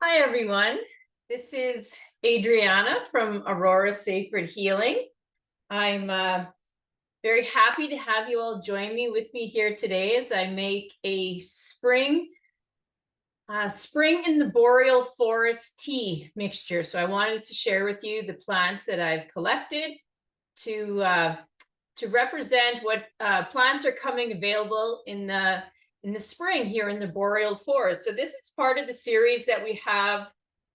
Hi, everyone. This is Adriana from Aurora Sacred Healing. I'm very happy to have you all join me with me here today as I make a spring in the Boreal Forest tea mixture. So I wanted to share with you the plants that I've collected to represent what plants are coming available in the spring here in the Boreal Forest. So this is part of the series that we have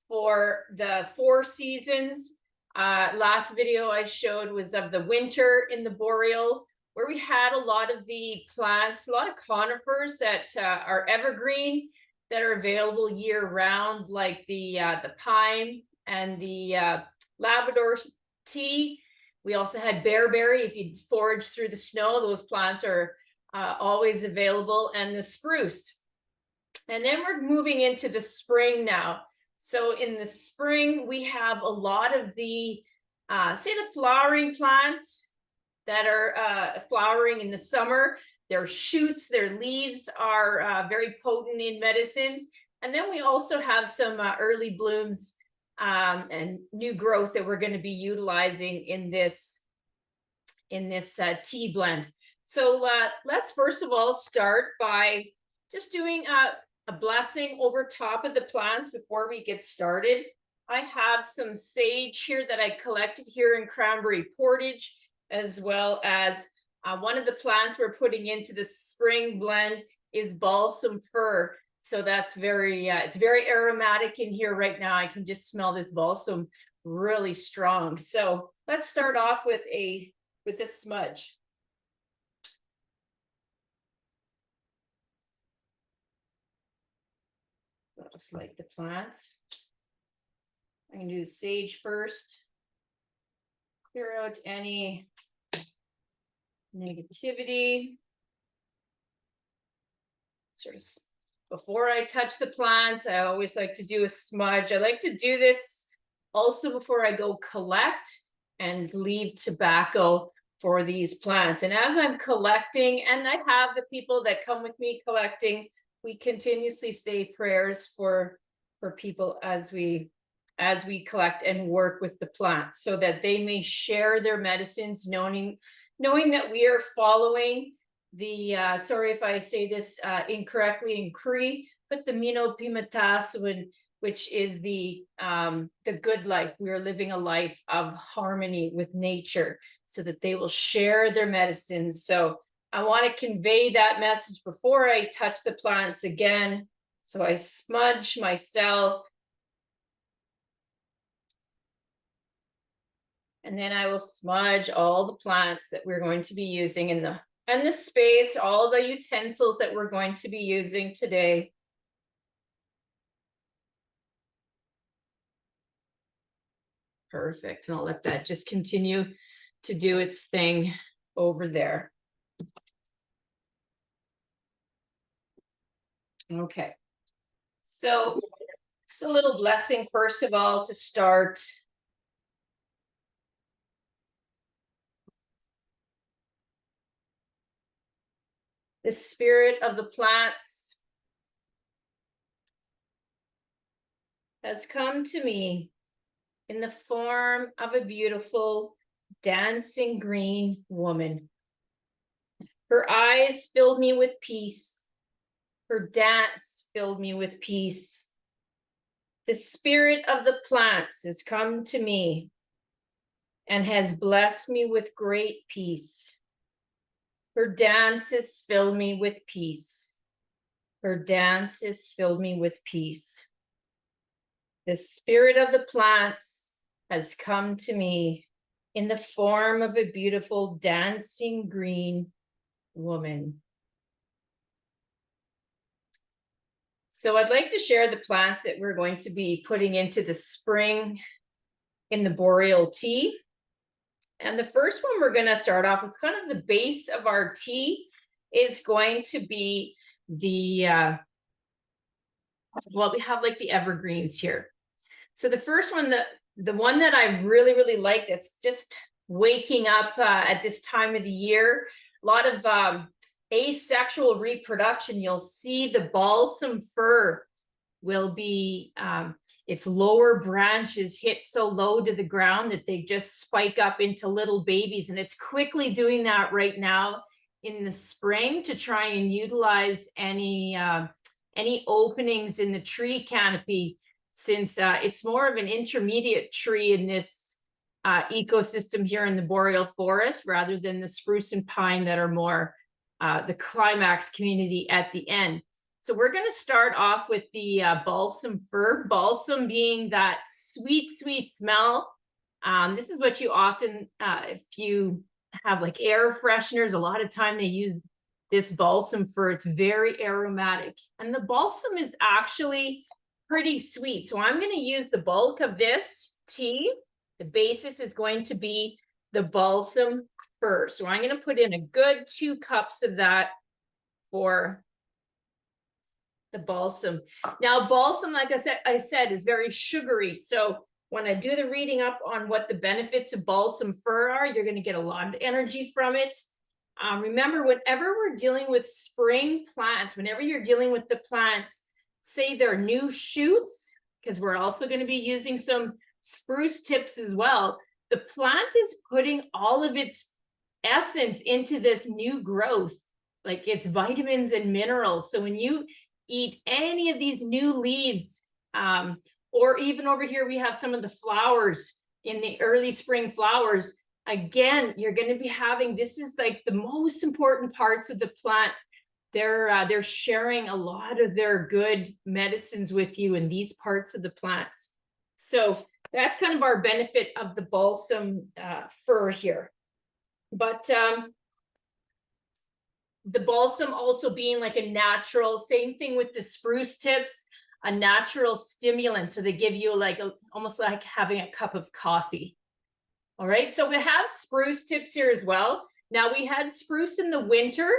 for the 4 seasons. Last video I showed was of the winter in the Boreal, where we had a lot of the plants, a lot of conifers that are evergreen, that are available year round, like the pine and the Labrador tea. We also had bearberry. If you forage through the snow, those plants are always available, and the spruce. And then we're moving into the spring now. So in the spring, we have a lot of the, say the flowering plants that are flowering in the summer. Their shoots, their leaves are very potent in medicines. And then we also have some early blooms and new growth that we're going to be utilizing in this tea blend. So let's first of all start by just doing a blessing over top of the plants before we get started. I have some sage here that I collected here in Cranberry Portage, as well as one of the plants we're putting into the spring blend is balsam fir. So that's it's very aromatic in here right now. I can just smell this balsam really strong. So let's start off with a smudge. Just like the plants. I'm gonna do the sage first. Clear out any negativity. Sort of before I touch the plants, I always like to do a smudge. I like to do this also before I go collect and leave tobacco for these plants. And as I'm collecting, and I have the people that come with me collecting, we continuously say prayers for people as we collect and work with the plants, so that they may share their medicines, knowing that we are following the sorry if I say this incorrectly in Cree, but the Mino Pimatasawan, which is the good life. We are living a life of harmony with nature, so that they will share their medicines. So I want to convey that message before I touch the plants again. So I smudge myself. And then I will smudge all the plants that we're going to be using in the space, all the utensils that we're going to be using today. Perfect. And I'll let that just continue to do its thing over there. Okay. So just a little blessing, first of all, to start. The spirit of the plants has come to me in the form of a beautiful dancing green woman. Her eyes filled me with peace. Her dance filled me with peace. The spirit of the plants has come to me and has blessed me with great peace. Her dances fill me with peace. Her dances filled me with peace. The spirit of the plants has come to me in the form of a beautiful dancing green woman. So I'd like to share the plants that we're going to be putting into the spring in the Boreal tea. And the first one we're going to start off with, kind of the base of our tea, is going to be the, well, we have like the evergreens here. So the first one, the one that I really, really like, that's just waking up at this time of the year, a lot of asexual reproduction, you'll see the balsam fir will be, its lower branches hit so low to the ground that they just spike up into little babies. And it's quickly doing that right now in the spring to try and utilize any openings in the tree canopy, since it's more of an intermediate tree in this ecosystem here in the boreal forest, rather than the spruce and pine that are more the climax community at the end. So we're going to start off with the balsam fir, balsam being that sweet, sweet smell. This is what you often, if you have like air fresheners, a lot of time they use this balsam fir. It's very aromatic. And the balsam is actually pretty sweet. So I'm going to use the bulk of this tea. The basis is going to be the balsam fir. So I'm going to put in a good 2 cups of that for the balsam. Now, balsam, like I said, is very sugary. So when I do the reading up on what the benefits of balsam fir are, you're going to get a lot of energy from it. Remember, whenever we're dealing with spring plants, whenever you're dealing with the plants, say they're new shoots, because we're also going to be using some spruce tips as well, the plant is putting all of its essence into this new growth, like its vitamins and minerals. So when you eat any of these new leaves, or even over here, we have some of the flowers in the early spring flowers. Again, you're going to be having, this is like the most important parts of the plant. They're sharing a lot of their good medicines with you in these parts of the plants. So that's kind of our benefit of the balsam fir here. But the balsam also being like a natural, same thing with the spruce tips, a natural stimulant. So they give you like almost like having a cup of coffee. All right, so we have spruce tips here as well. Now we had spruce in the winter,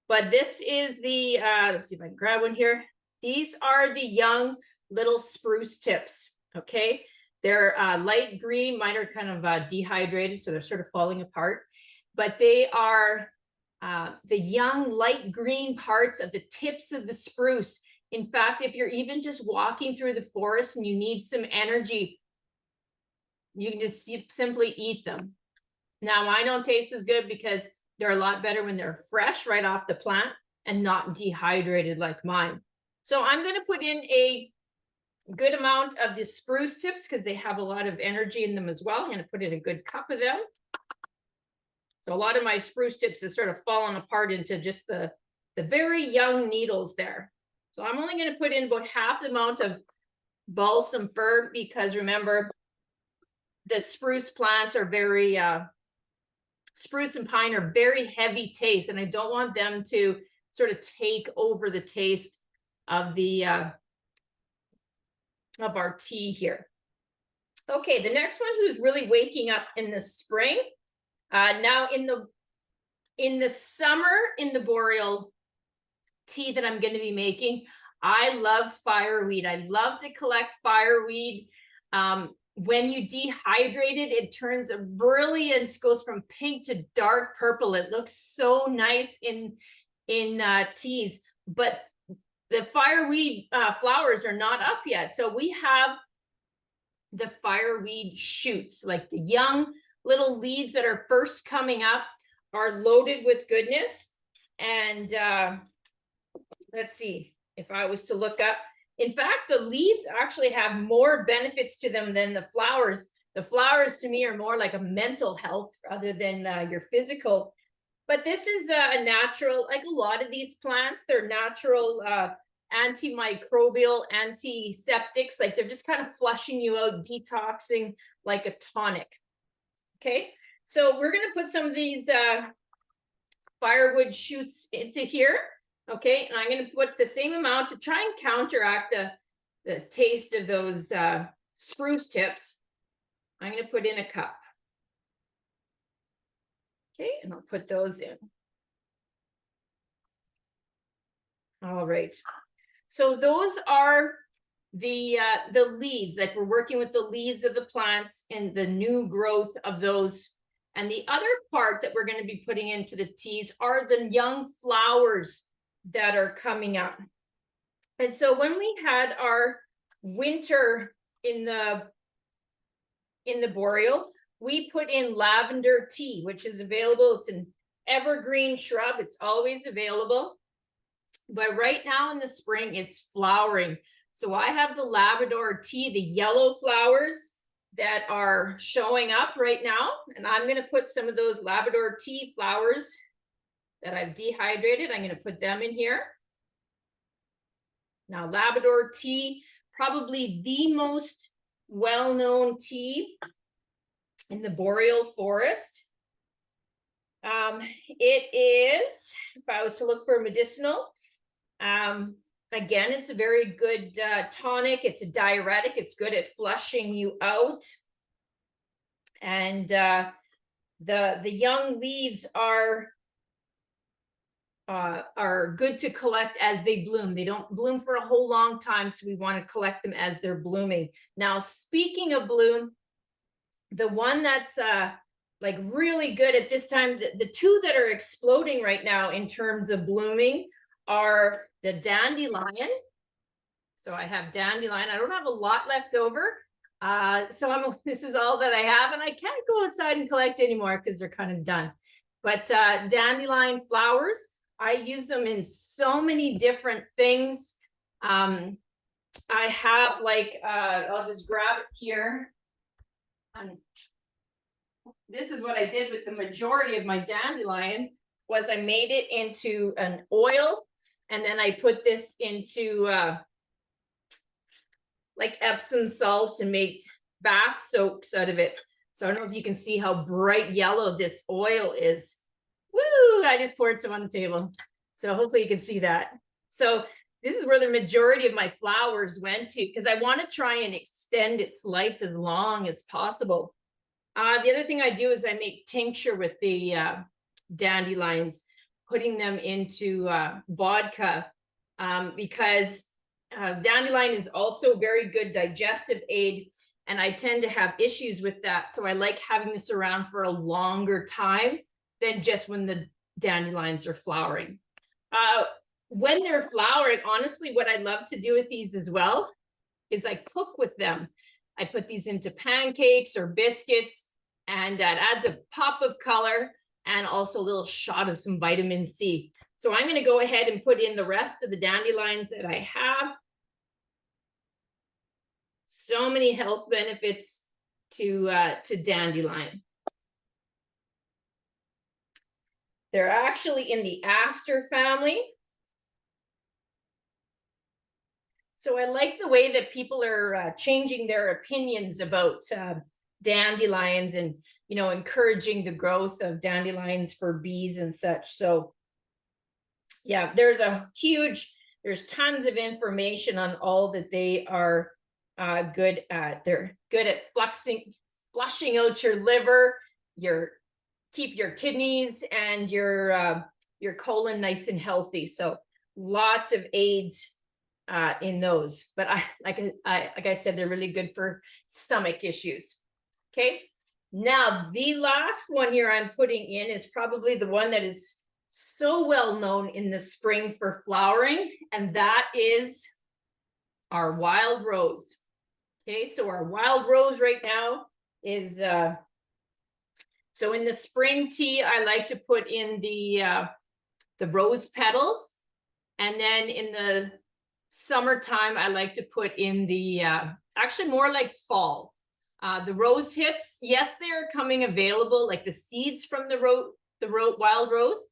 but this is the, let's see if I can grab one here. These are the young little spruce tips, okay? They're light green, mine are kind of dehydrated, so they're sort of falling apart, but they are the young light green parts of the tips of the spruce. In fact, if you're even just walking through the forest and you need some energy, you can just simply eat them. Now, mine don't taste as good because they're a lot better when they're fresh right off the plant and not dehydrated like mine. So I'm going to put in a good amount of the spruce tips because they have a lot of energy in them as well. I'm going to put in a good cup of them. So a lot of my spruce tips has sort of fallen apart into just the very young needles there. So I'm only going to put in about half the amount of balsam fir because remember, the spruce plants are very, spruce and pine are very heavy taste, and I don't want them to sort of take over the taste of the of our tea here. Okay, the next one who's really waking up in the spring. Now in the summer, in the boreal tea that I'm going to be making, I love fireweed. I love to collect fireweed. When you dehydrate it, it turns a brilliant, goes from pink to dark purple. It looks so nice in teas, but the fireweed flowers are not up yet. So we have the fireweed shoots, like the young little leaves that are first coming up are loaded with goodness. And let's see, if I was to look up, in fact, the leaves actually have more benefits to them than the flowers. The flowers to me are more like a mental health rather than your physical. But this is a natural, like a lot of these plants, they're natural antimicrobial, antiseptics, like they're just kind of flushing you out, detoxing like a tonic. Okay, so we're going to put some of these firewood shoots into here. Okay, and I'm going to put the same amount to try and counteract the taste of those spruce tips. I'm going to put in a cup. Okay, and I'll put those in. All right. So those are the leaves, like we're working with the leaves of the plants and the new growth of those. And the other part that we're going to be putting into the teas are the young flowers that are coming up. And so when we had our winter in the Boreal, we put in lavender tea, which is available. It's an evergreen shrub. It's always available. But right now in the spring, it's flowering. So I have the Labrador tea, the yellow flowers that are showing up right now. And I'm going to put some of those Labrador tea flowers that I've dehydrated. I'm going to put them in here. Now, Labrador tea, probably the most well-known tea in the boreal forest. It is, if I was to look for medicinal, again, it's a very good tonic. It's a diuretic. It's good at flushing you out. And the young leaves are good to collect as they bloom. They don't bloom for a whole long time, so we want to collect them as they're blooming. Now, speaking of bloom, the one that's like really good at this time, the two that are exploding right now in terms of blooming are the dandelion. So I have dandelion. I don't have a lot left over. So this is all that I have, and I can't go outside and collect anymore because they're kind of done. But dandelion flowers, I use them in so many different things. I have like, I'll just grab it here. This is what I did with the majority of my dandelion, was I made it into an oil, and then I put this into like Epsom salts and made bath soaks out of it. So I don't know if you can see how bright yellow this oil is. Woo! I just poured some on the table. So hopefully you can see that. So this is where the majority of my flowers went to, because I want to try and extend its life as long as possible. The other thing I do is I make tincture with the dandelions, putting them into vodka, because dandelion is also a very good digestive aid, and I tend to have issues with that. So I like having this around for a longer time than just when the dandelions are flowering. When they're flowering, honestly, what I love to do with these as well is I cook with them. I put these into pancakes or biscuits, and that adds a pop of color and also a little shot of some vitamin C. So I'm going to go ahead and put in the rest of the dandelions that I have. So many health benefits to dandelion. They're actually in the aster family. So I like the way that people are changing their opinions about dandelions, and, you know, encouraging the growth of dandelions for bees and such. So yeah, there's tons of information on all that they are good at. They're good at flushing out your liver, keep your kidneys and your colon nice and healthy. So lots of aids in those. But like I said, they're really good for stomach issues. Okay. Now, the last one here I'm putting in is probably the one that is so well known in the spring for flowering, and that is our wild rose. Okay, so our wild rose right now is so in the spring tea, I like to put in the rose petals, and then in the summertime, I like to put in the actually more like fall. The rose hips, yes, they're coming available, like the seeds from the wild rose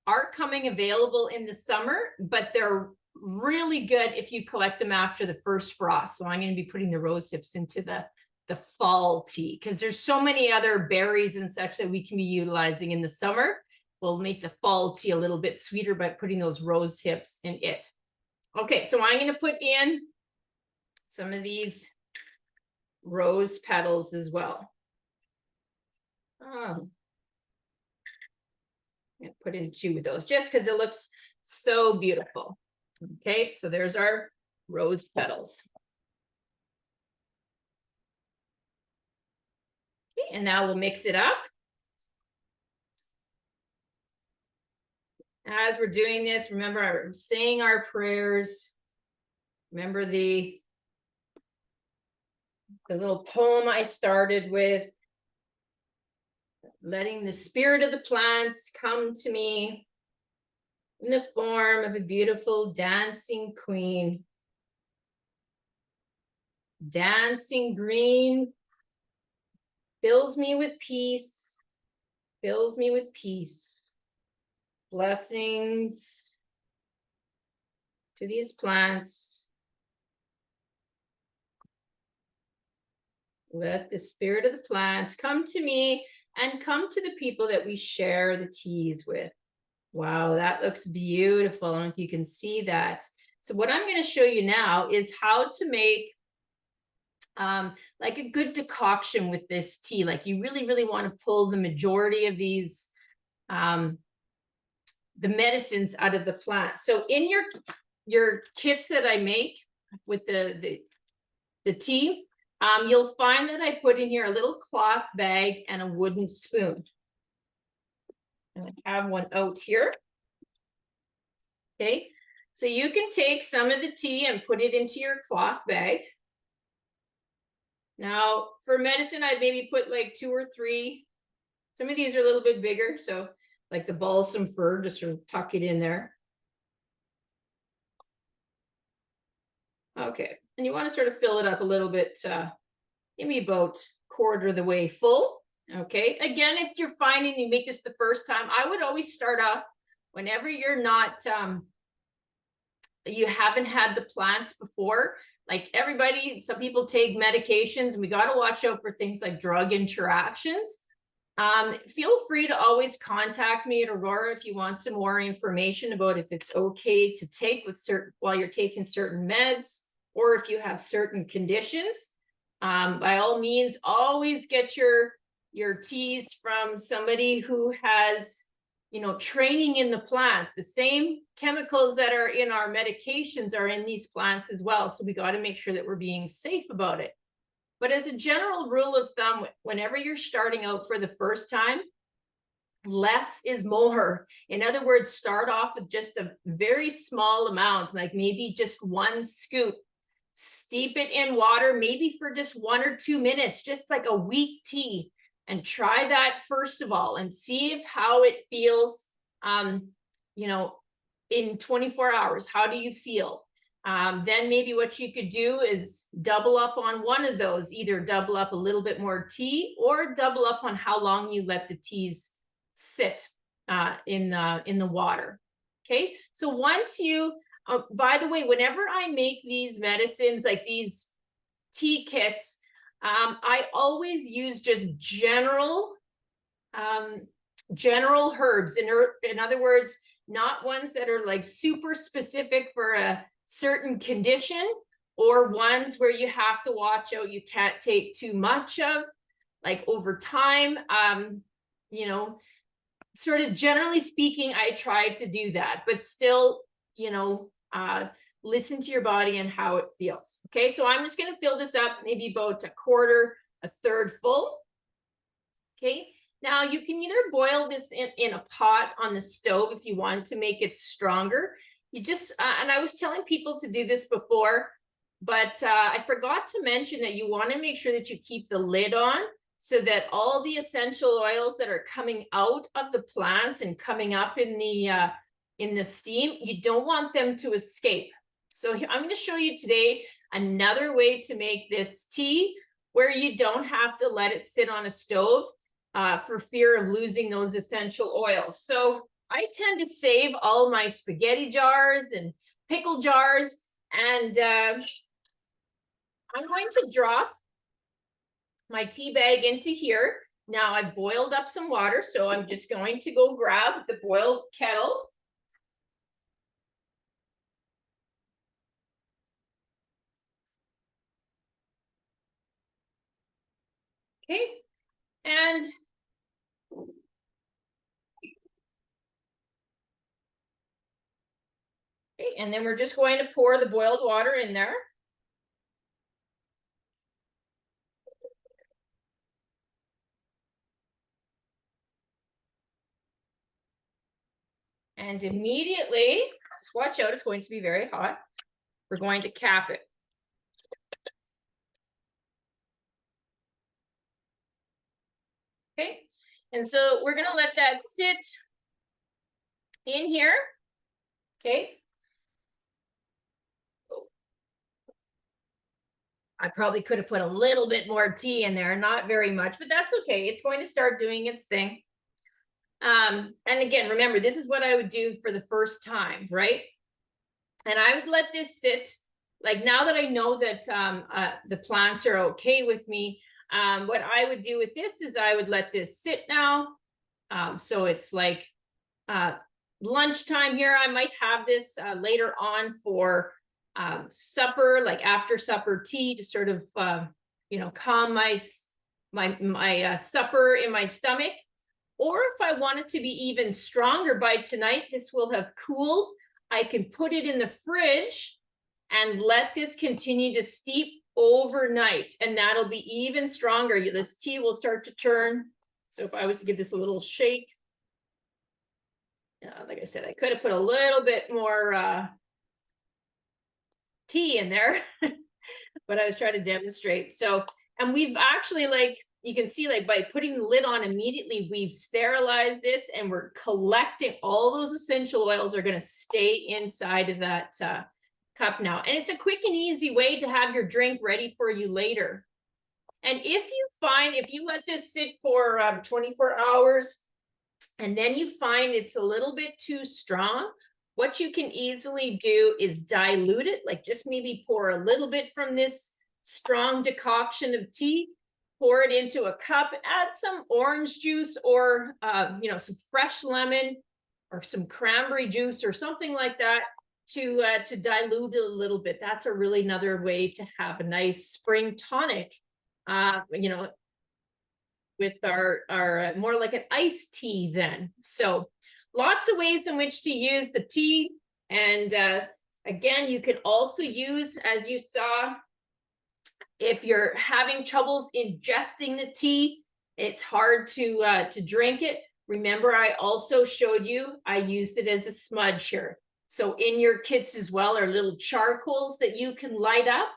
are coming available in the summer, but they're really good if you collect them after the first frost. So I'm going to be putting the rose hips into the fall tea, because there's so many other berries and such that we can be utilizing in the summer. We'll make the fall tea a little bit sweeter by putting those rose hips in it. Okay, so I'm going to put in some of these rose petals as well. I'm going to put in 2 of those just because it looks so beautiful. Okay, so there's our rose petals. Okay, and now we'll mix it up. As we're doing this, remember, I'm saying our prayers. Remember the little poem I started with, letting the spirit of the plants come to me in the form of a beautiful dancing queen. Dancing green fills me with peace, fills me with peace. Blessings to these plants. Let the spirit of the plants come to me and come to the people that we share the teas with. Wow, that looks beautiful. I don't know if you can see that. So what I'm going to show you now is how to make like a good decoction with this tea. Like you really, really want to pull the majority of these, the medicines out of the plant. So in your kits that I make with the tea, you'll find that I put in here a little cloth bag and a wooden spoon. And I have one out here. Okay, so you can take some of the tea and put it into your cloth bag. Now, for medicine, I'd maybe put like 2 or 3. Some of these are a little bit bigger, so like the balsam fir, just sort of tuck it in there. Okay, and you want to sort of fill it up a little bit, maybe about 1/4 of the way full. Okay, again, if you're finding you make this the first time, I would always start off whenever you're not, you haven't had the plants before. Like everybody, some people take medications, and we got to watch out for things like drug interactions. Feel free to always contact me at Aurora if you want some more information about if it's okay to take with certain while you're taking certain meds, or if you have certain conditions. By all means, always get your teas from somebody who has, you know, training in the plants. The same chemicals that are in our medications are in these plants as well. So we got to make sure that we're being safe about it. But as a general rule of thumb, whenever you're starting out for the first time, less is more. In other words, start off with just a very small amount, like maybe just 1 scoop. Steep it in water, maybe for just 1 or 2 minutes, just like a weak tea. And try that first of all and see if how it feels, you know, in 24 hours. How do you feel? Then maybe what you could do is double up on one of those, either double up a little bit more tea or double up on how long you let the teas sit in the water. Okay, so once you, by the way, whenever I make these medicines, like these tea kits, I always use just general herbs. In other words, not ones that are like super specific for a certain condition, or ones where you have to watch out, you can't take too much of, like over time. You know, sort of generally speaking, I try to do that, but still, you know, listen to your body and how it feels. Okay, so I'm just going to fill this up maybe about 1/4, 1/3 full. Okay, now you can either boil this in a pot on the stove if you want to make it stronger. You just, and I was telling people to do this before, but I forgot to mention that you want to make sure that you keep the lid on, so that all the essential oils that are coming out of the plants and coming up in the steam, you don't want them to escape. So I'm going to show you today another way to make this tea where you don't have to let it sit on a stove for fear of losing those essential oils. So I tend to save all my spaghetti jars and pickle jars, and I'm going to drop my tea bag into here. Now I've boiled up some water, so I'm just going to go grab the boiled kettle. Okay, and okay, and then we're just going to pour the boiled water in there. And immediately, just watch out, it's going to be very hot. we're going to cap it. Okay, and so we're gonna let that sit in here. Okay. I probably could have put a little bit more tea in there, not very much, but that's okay. It's going to start doing its thing. And again, remember, this is what I would do for the first time, right? And I would let this sit. Like now that I know that the plants are okay with me, what I would do with this is I would let this sit now. So it's like lunchtime here. I might have this later on for supper, like after supper tea, to sort of you know, calm my supper in my stomach. Or if I want it to be even stronger by tonight, this will have cooled. I can put it in the fridge and let this continue to steep overnight, and that'll be even stronger. This tea will start to turn. So if I was to give this a little shake, like I said, I could have put a little bit more tea in there, but I was trying to demonstrate. So, and we've actually, like, you can see, like, by putting the lid on immediately, we've sterilized this and we're collecting all those essential oils are going to stay inside of that cup now. And it's a quick and easy way to have your drink ready for you later. And if you find, if you let this sit for 24 hours and then you find it's a little bit too strong, what you can easily do is dilute it, like just maybe pour a little bit from this strong decoction of tea, pour it into a cup, add some orange juice or, you know, some fresh lemon or some cranberry juice or something like that to dilute it a little bit. That's a really another way to have a nice spring tonic, you know, with our more like an iced tea then. So lots of ways in which to use the tea. And again, you can also use, as you saw, if you're having troubles ingesting the tea, it's hard to drink it. Remember, I also showed you, I used it as a smudge here. So in your kits as well are little charcoals that you can light up,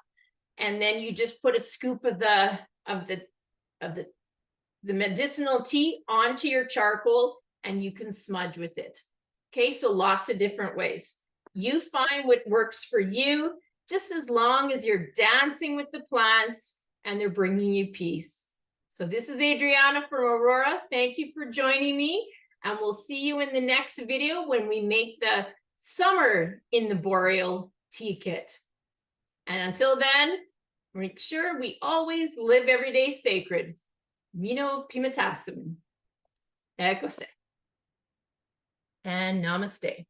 and then you just put a scoop of the medicinal tea onto your charcoal and you can smudge with it. Okay, so lots of different ways. You find what works for you, just as long as you're dancing with the plants and they're bringing you peace. So this is Adriana from Aurora. Thank you for joining me, and we'll see you in the next video when we make the summer in the Boreal tea kit. And until then, make sure we always live every day sacred. Mino Pimatasum. Ekose. And namaste.